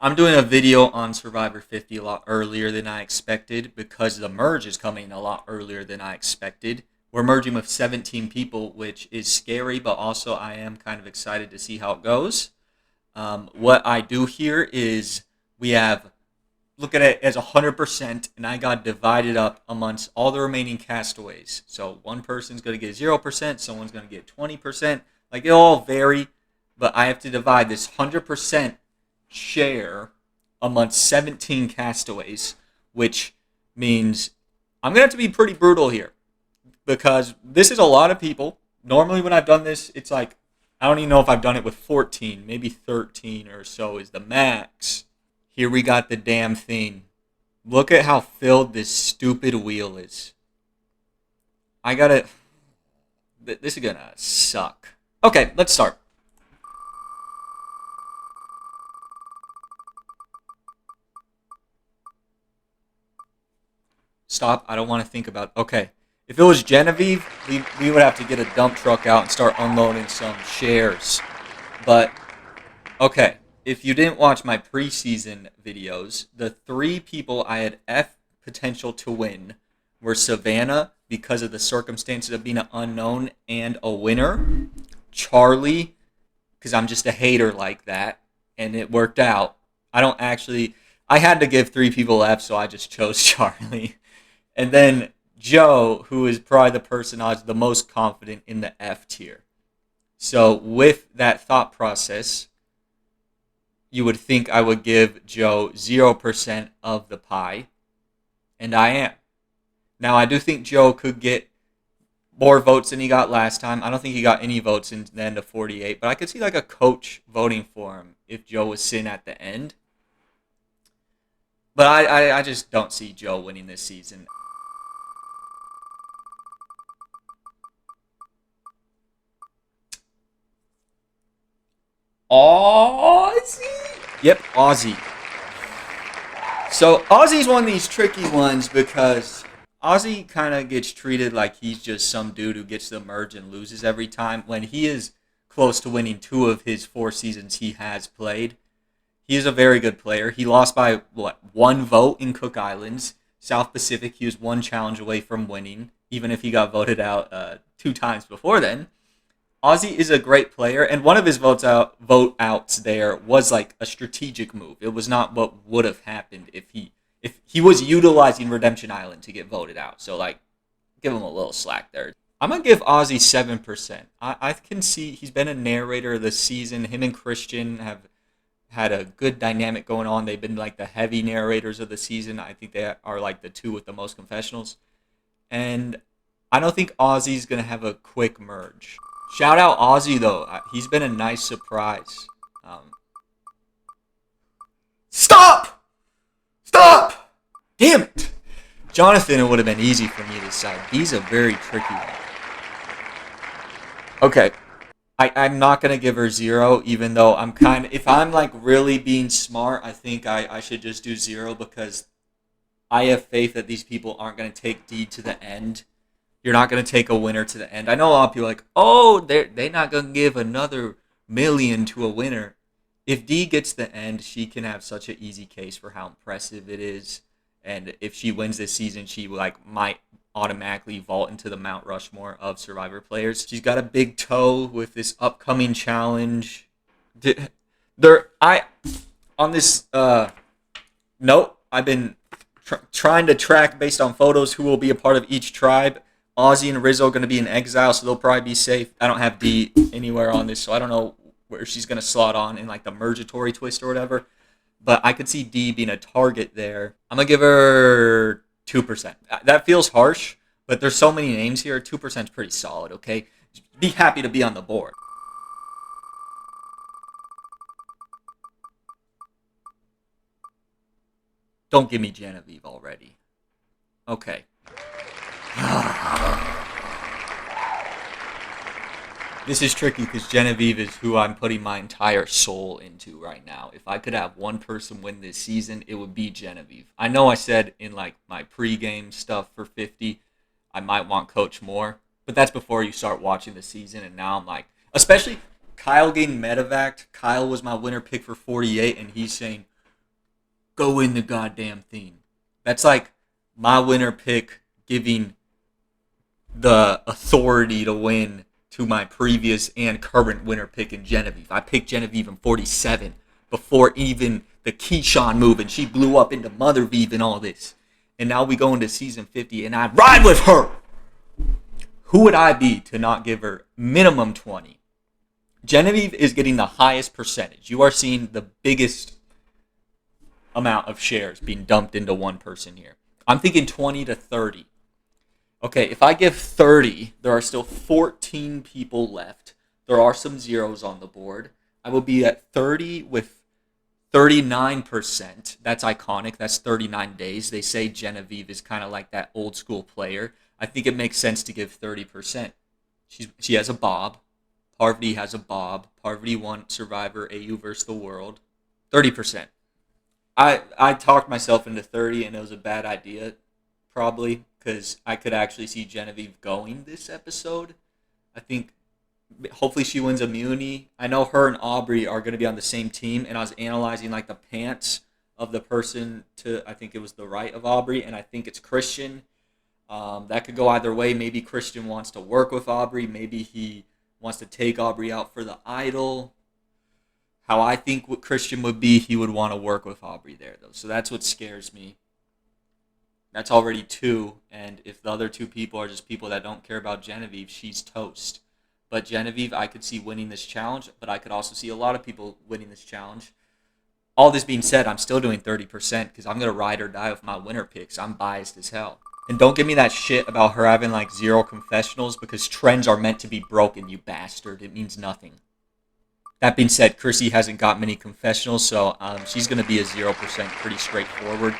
I'm doing a video on Survivor 50 a lot earlier than I expected because the merge is coming a lot earlier than I expected. We're merging with 17 people, which is scary, but also I am kind of excited to see how it goes. What I do here is we have, look at it as 100%, and I got divided up amongst all the remaining castaways. So one person's going to get 0%, someone's going to get 20%. Like, it all vary, but I have to divide this 100% share amongst 17 castaways, which means I'm going to have to be pretty brutal here because this is a lot of people. Normally, when I've done this, it's like, I don't even know if I've done it with 14, maybe 13 or so is the max. Here we got the damn thing. Look at how filled this stupid wheel is. I gotta. This is gonna suck. Okay, let's start. Stop. I don't want to think about. Okay. If it was Genevieve, we would have to get a dump truck out and start unloading some shares. But, okay. If you didn't watch my preseason videos, the three people I had F potential to win were Savannah, because of the circumstances of being an unknown and a winner, Charlie, because I'm just a hater like that, and it worked out. I had to give three people F, so I just chose Charlie. And then Joe, who is probably the person I was the most confident in the F tier. So with that thought process, you would think I would give Joe 0% of the pie, and I am. Now, I do think Joe could get more votes than he got last time. I don't think he got any votes in the end of 48, but I could see like a coach voting for him if Joe was sitting at the end. But I just don't see Joe winning this season. Aussie? Yep, Aussie. So Aussie's one of these tricky ones because Aussie kind of gets treated like he's just some dude who gets the merge and loses every time when he is close to winning two of his 4 seasons he has played. He is a very good player. He lost by, one vote in Cook Islands. South Pacific, he was one challenge away from winning, even if he got voted out 2 times before then. Ozzy is a great player, and one of his vote outs there was like a strategic move. It was not what would have happened if he was utilizing Redemption Island to get voted out. So like, give him a little slack there. I'm gonna give Ozzy 7%. I can see he's been a narrator this season. Him and Christian have had a good dynamic going on. They've been like the heavy narrators of the season. I think they are like the two with the most confessionals, and I don't think Ozzy's gonna have a quick merge. Shout out Ozzy, though. He's been a nice surprise. Stop! Stop! Damn it! Jonathan, it would have been easy for me to decide. He's a very tricky one. Okay. I'm not going to give her 0, even though if I'm like really being smart, I think I should just do 0 because I have faith that these people aren't going to take D to the end. You're not going to take a winner to the end. I know a lot of people are like, oh, they're not going to give another million to a winner. If D gets the end, she can have such an easy case for how impressive it is. And if she wins this season, she might automatically vault into the Mount Rushmore of Survivor players. She's got a big toe with this upcoming challenge. On this note, I've been trying to track based on photos who will be a part of each tribe. Ozzy and Rizzo are going to be in exile, so they'll probably be safe. I don't have D anywhere on this, so I don't know where she's going to slot on in like the Mergatory twist or whatever. But I could see D being a target there. I'm going to give her 2%. That feels harsh, but there's so many names here. 2% is pretty solid, okay? Be happy to be on the board. Don't give me Genevieve already. Okay. This is tricky because Genevieve is who I'm putting my entire soul into right now. If I could have one person win this season, it would be Genevieve. I know I said in like my pregame stuff for 50, I might want Coach more, but that's before you start watching the season. And now I'm like, especially Kyle getting medevaced. Kyle was my winner pick for 48, and he's saying, go win the goddamn thing. That's like my winner pick giving the authority to win to my previous and current winner pick in Genevieve. I picked Genevieve in 47 before even the Keyshawn move, and she blew up into Mothervieve and all this. And now we go into season 50, and I ride with her. Who would I be to not give her minimum 20? Genevieve is getting the highest percentage. You are seeing the biggest amount of shares being dumped into one person here. I'm thinking 20 to 30. Okay, if I give 30, there are still 14 people left. There are some zeros on the board. I will be at 30 with 39%. That's iconic. That's 39 days. They say Genevieve is kind of like that old school player. I think it makes sense to give 30%. She has a Bob. Parvati has a Bob. Parvati won Survivor AU versus the world. 30%. I talked myself into 30, and it was a bad idea, probably, because I could actually see Genevieve going this episode. I think hopefully she wins immunity. I know her and Aubrey are going to be on the same team, and I was analyzing like the pants of the person to, I think it was the right of Aubrey, and I think it's Christian. That could go either way. Maybe Christian wants to work with Aubrey. Maybe he wants to take Aubrey out for the idol. How I think what Christian would be, he would want to work with Aubrey there, though. So that's what scares me. That's already 2, and if the other 2 people are just people that don't care about Genevieve, she's toast. But Genevieve, I could see winning this challenge, but I could also see a lot of people winning this challenge. All this being said, I'm still doing 30% because I'm going to ride or die with my winner picks. I'm biased as hell. And don't give me that shit about her having like 0 confessionals, because trends are meant to be broken, you bastard. It means nothing. That being said, Chrissy hasn't got many confessionals, so she's going to be a 0% pretty straightforward.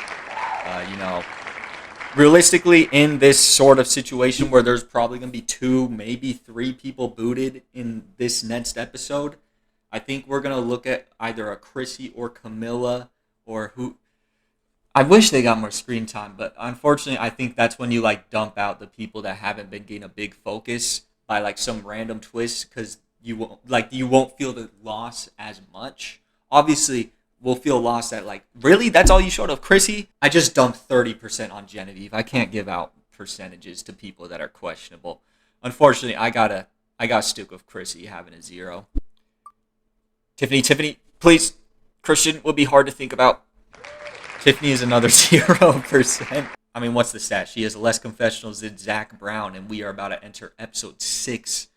Realistically, in this sort of situation where there's probably going to be 2, maybe 3 people booted in this next episode, I think we're going to look at either a Chrissy or Camilla, or who... I wish they got more screen time, but unfortunately, I think that's when you like dump out the people that haven't been getting a big focus by like some random twist, because you won't feel the loss as much. Obviously, we'll feel lost at like, really? That's all you showed of Chrissy? I just dumped 30% on Genevieve. I can't give out percentages to people that are questionable. Unfortunately, I gotta stick with Chrissy having a 0. Tiffany, please. Christian would be hard to think about. Tiffany is another 0%. I mean, what's the stat? She has less confessionals than Zach Brown, and we are about to enter episode 6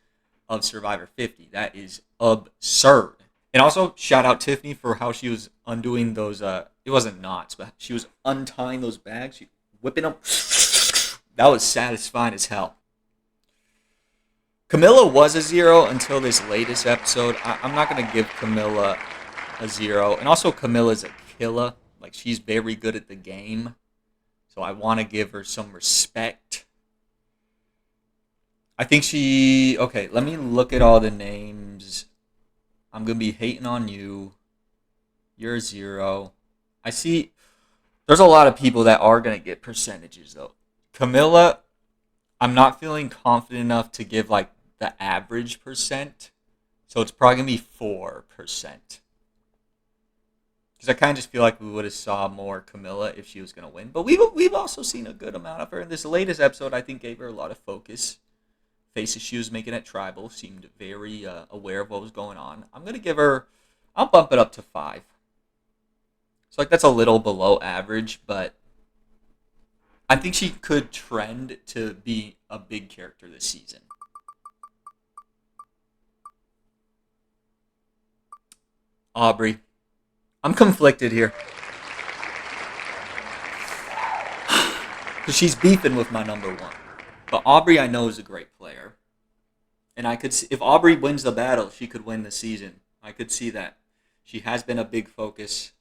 of Survivor 50. That is absurd. And also, shout out Tiffany for how she was undoing those, it wasn't knots, but she was untying those bags, whipping them. That was satisfying as hell. Camilla was a 0 until this latest episode. I'm not going to give Camilla a 0. And also, Camilla's a killer. Like, she's very good at the game. So I want to give her some respect. I think okay, let me look at all the names. I'm going to be hating on you. You're a 0. I see there's a lot of people that are going to get percentages, though. Camilla, I'm not feeling confident enough to give, like, the average percent. So it's probably going to be 4%. Because I kind of just feel like we would have saw more Camilla if she was going to win. But we've also seen a good amount of her. In this latest episode, I think gave her a lot of focus. Faces she was making at Tribal seemed very aware of what was going on. I'm going to give her... I'll bump it up to 5. So, like, that's a little below average, but I think she could trend to be a big character this season. Aubrey. I'm conflicted here. Because she's beefing with my number 1. But Aubrey, I know, is a great player. And I could see, if Aubrey wins the battle, she could win the season. I could see that. She has been a big focus.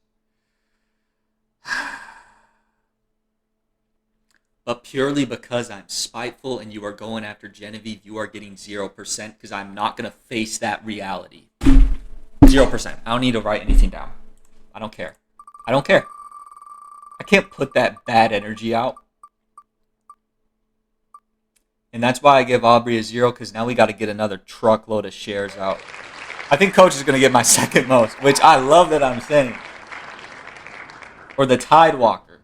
But purely because I'm spiteful and you are going after Genevieve, you are getting 0% because I'm not going to face that reality. 0%. I don't need to write anything down. I don't care. I don't care. I can't put that bad energy out. And that's why I give Aubrey a 0, because now we got to get another truckload of shares out. I think Coach is going to get my second most, which I love that I'm saying. Or the Tide Walker.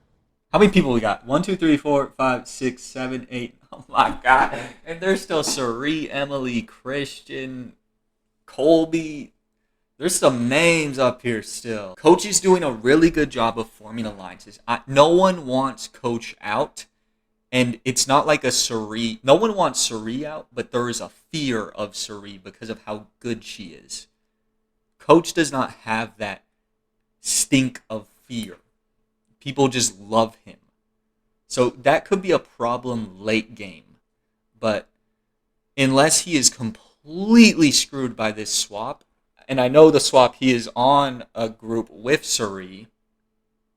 How many people we got? 1, 2, 3, 4, 5, 6, 7, 8. Oh my god. And there's still Sari, Emily, Christian, Colby. There's some names up here still. Coach is doing a really good job of forming alliances. No one wants Coach out. And it's not like a Sari. No one wants Sari out, but there is a fear of Sari because of how good she is. Coach does not have that stink of fear. People just love him. So that could be a problem late game. But unless he is completely screwed by this swap, and I know the swap, he is on a group with Suri,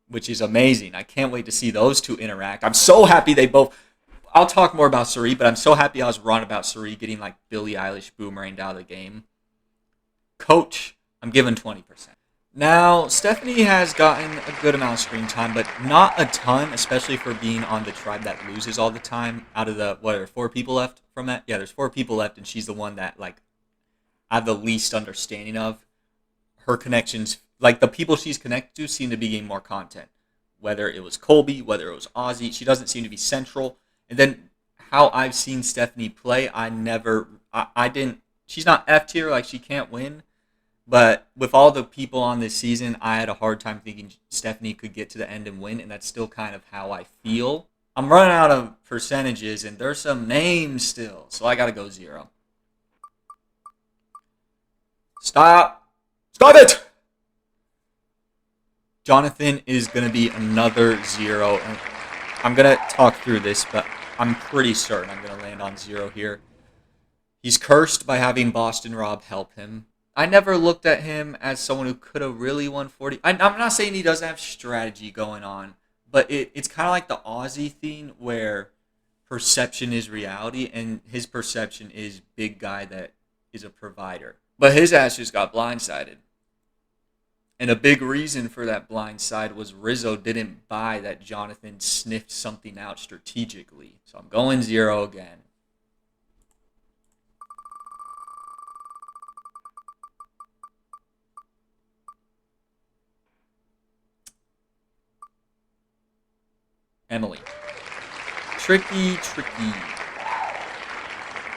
which is amazing. I can't wait to see those two interact. I'm so happy they both... I'll talk more about Suri, but I'm so happy I was wrong about Suri getting like Billie Eilish boomeranged out of the game. Coach, I'm giving 20%. Now, Stephanie has gotten a good amount of screen time, but not a ton, especially for being on the tribe that loses all the time. Out of the, what are there, 4 people left from that? Yeah, there's 4 people left, and she's the one that, like, I have the least understanding of. Her connections, like, the people she's connected to seem to be getting more content. Whether it was Colby, whether it was Ozzy, she doesn't seem to be central. And then, how I've seen Stephanie play, I didn't, she's not F tier, like, she can't win. But with all the people on this season, I had a hard time thinking Stephanie could get to the end and win, and that's still kind of how I feel. I'm running out of percentages, and there's some names still, so I gotta go 0. Stop! Stop it! Jonathan is gonna be another 0. I'm gonna talk through this, but I'm pretty certain I'm gonna land on 0 here. He's cursed by having Boston Rob help him. I never looked at him as someone who could have really won 40. I'm not saying he doesn't have strategy going on, but it's kind of like the Aussie thing where perception is reality, and his perception is big guy that is a provider. But his ass just got blindsided. And a big reason for that blindside was Rizzo didn't buy that Jonathan sniffed something out strategically. So I'm going 0 again. Emily. Tricky.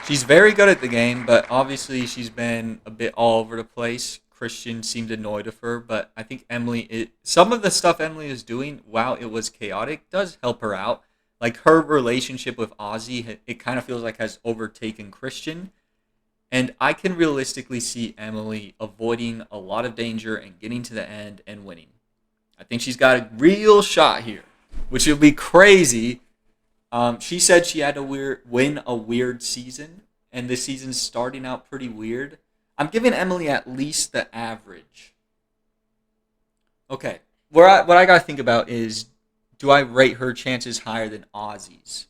She's very good at the game, but obviously she's been a bit all over the place. Christian seemed annoyed of her, but I think some of the stuff Emily is doing, while it was chaotic, does help her out. Like her relationship with Ozzy, it kind of feels like has overtaken Christian. And I can realistically see Emily avoiding a lot of danger and getting to the end and winning. I think she's got a real shot here, which would be crazy. She said she had to win a weird season, and this season's starting out pretty weird. I'm giving Emily at least the average. Okay, what I got to think about is, do I rate her chances higher than Ozzy's?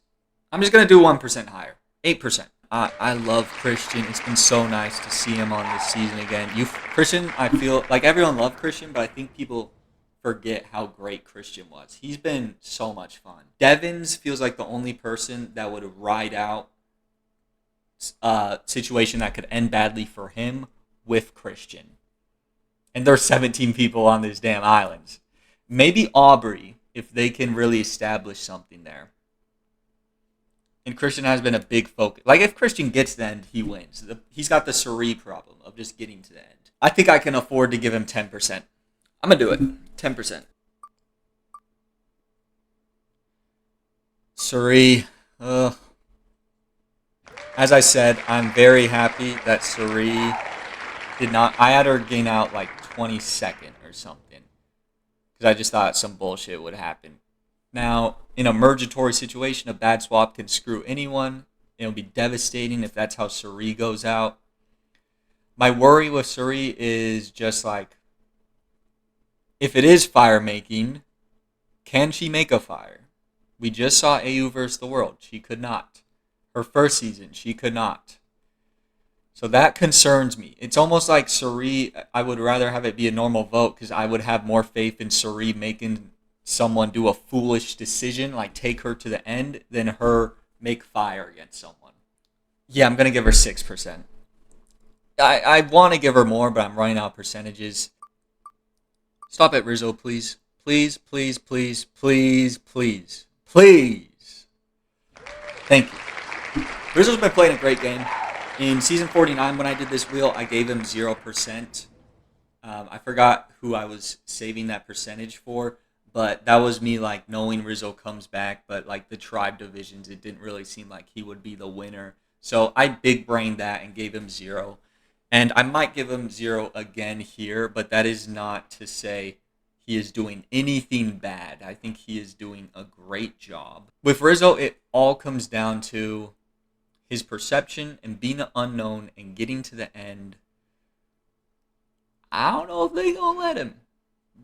I'm just going to do 1% higher, 8%. I love Christian. It's been so nice to see him on this season again. Christian, I feel like everyone loved Christian, but I think people forget how great Christian was. He's been so much fun. Devins feels like the only person that would ride out a situation that could end badly for him with Christian. And there's 17 people on these damn islands. Maybe Aubrey, if they can really establish something there. And Christian has been a big focus. Like, if Christian gets to the end, he wins. He's got the Suri problem of just getting to the end. I think I can afford to give him 10%. I'm going to do it. 10%. Suri. As I said, I'm very happy that Suri did not... I had her gain out like 22nd or something. Because I just thought some bullshit would happen. Now, in a Mergatory situation, a bad swap can screw anyone. It'll be devastating if that's how Suri goes out. My worry with Suri is just like, if it is fire making, can she make a fire? We just saw AU versus the world. She could not. Her first season, she could not. So that concerns me. It's almost like Suri, I would rather have it be a normal vote because I would have more faith in Suri making someone do a foolish decision, like take her to the end, than her make fire against someone. Yeah, I'm going to give her 6%. I want to give her more, but I'm running out of percentages. Stop it, Rizzo, please. Please, please, please, please, please, please. Thank you. Rizzo's been playing a great game. In season 49, when I did this wheel, I gave him 0%. I forgot who I was saving that percentage for, but that was me like knowing Rizzo comes back, but like the tribe divisions, it didn't really seem like he would be the winner. So I big brained that and gave him 0. And I might give him 0 again here, but that is not to say he is doing anything bad. I think he is doing a great job. With Rizzo, it all comes down to his perception and being an unknown and getting to the end. I don't know if they're going to let him.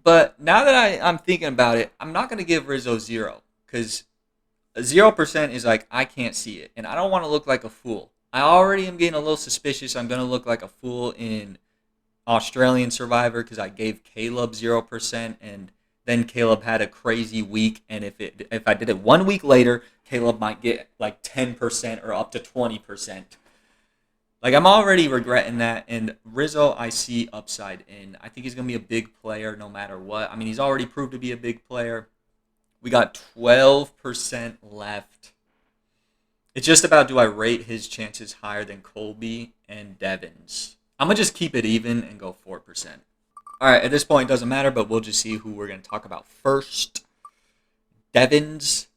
But now that I'm thinking about it, I'm not going to give Rizzo 0. Because 0% is like, I can't see it. And I don't want to look like a fool. I already am getting a little suspicious. I'm going to look like a fool in Australian Survivor because I gave Caleb 0%. And then Caleb had a crazy week. And if I did it 1 week later, Caleb might get like 10% or up to 20%. Like, I'm already regretting that, and Rizzo, I see upside in. I think he's going to be a big player no matter what. I mean, he's already proved to be a big player. We got 12% left. It's just about, do I rate his chances higher than Colby and Devin's? I'm going to just keep it even and go 4%. All right, at this point, it doesn't matter, but we'll just see who we're going to talk about first. Devin's.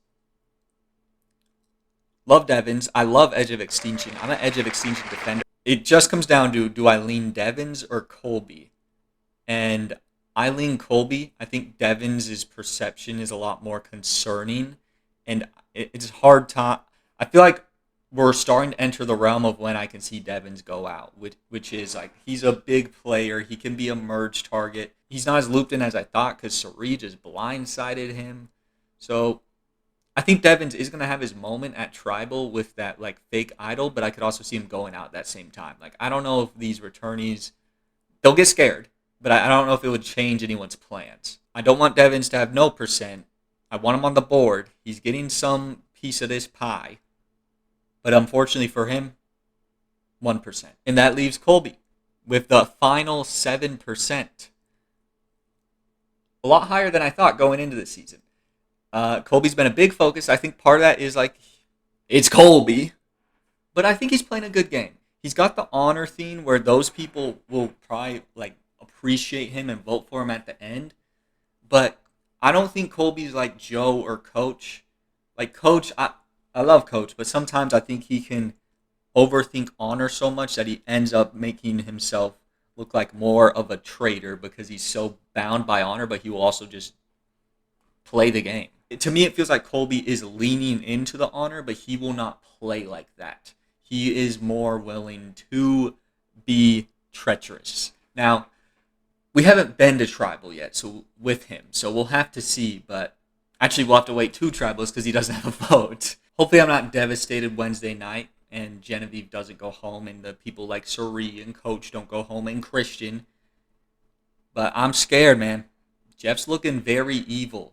Love Devins. I love Edge of Extinction. I'm an Edge of Extinction defender. It just comes down to, do I lean Devins or Colby? And I lean Colby. I think Devins' perception is a lot more concerning. And it's hard to... I feel like we're starting to enter the realm of when I can see Devins go out, which is like, he's a big player. He can be a merge target. He's not as looped in as I thought because Saree just blindsided him. So I think Devins is going to have his moment at Tribal with that like fake idol, but I could also see him going out that same time. Like, I don't know if these returnees, they'll get scared, but I don't know if it would change anyone's plans. I don't want Devins to have no percent. I want him on the board. He's getting some piece of this pie. But unfortunately for him, 1%. And that leaves Colby with the final 7%. A lot higher than I thought going into the season. Colby's been a big focus. I think part of that is like, it's Colby. But I think he's playing a good game. He's got the honor theme where those people will probably like appreciate him and vote for him at the end. But I don't think Colby's like Joe or Coach. Like Coach, I love Coach, but sometimes I think he can overthink honor so much that he ends up making himself look like more of a traitor because he's so bound by honor, but he will also just play the game. To me, it feels like Colby is leaning into the honor, but he will not play like that. He is more willing to be treacherous. Now, we haven't been to Tribal yet, so with him, so we'll have to see, but actually we'll have to wait 2 Tribals because he doesn't have a vote. Hopefully I'm not devastated Wednesday night and Genevieve doesn't go home and the people like Saree and Coach don't go home and Christian. But I'm scared, man. Jeff's looking very evil.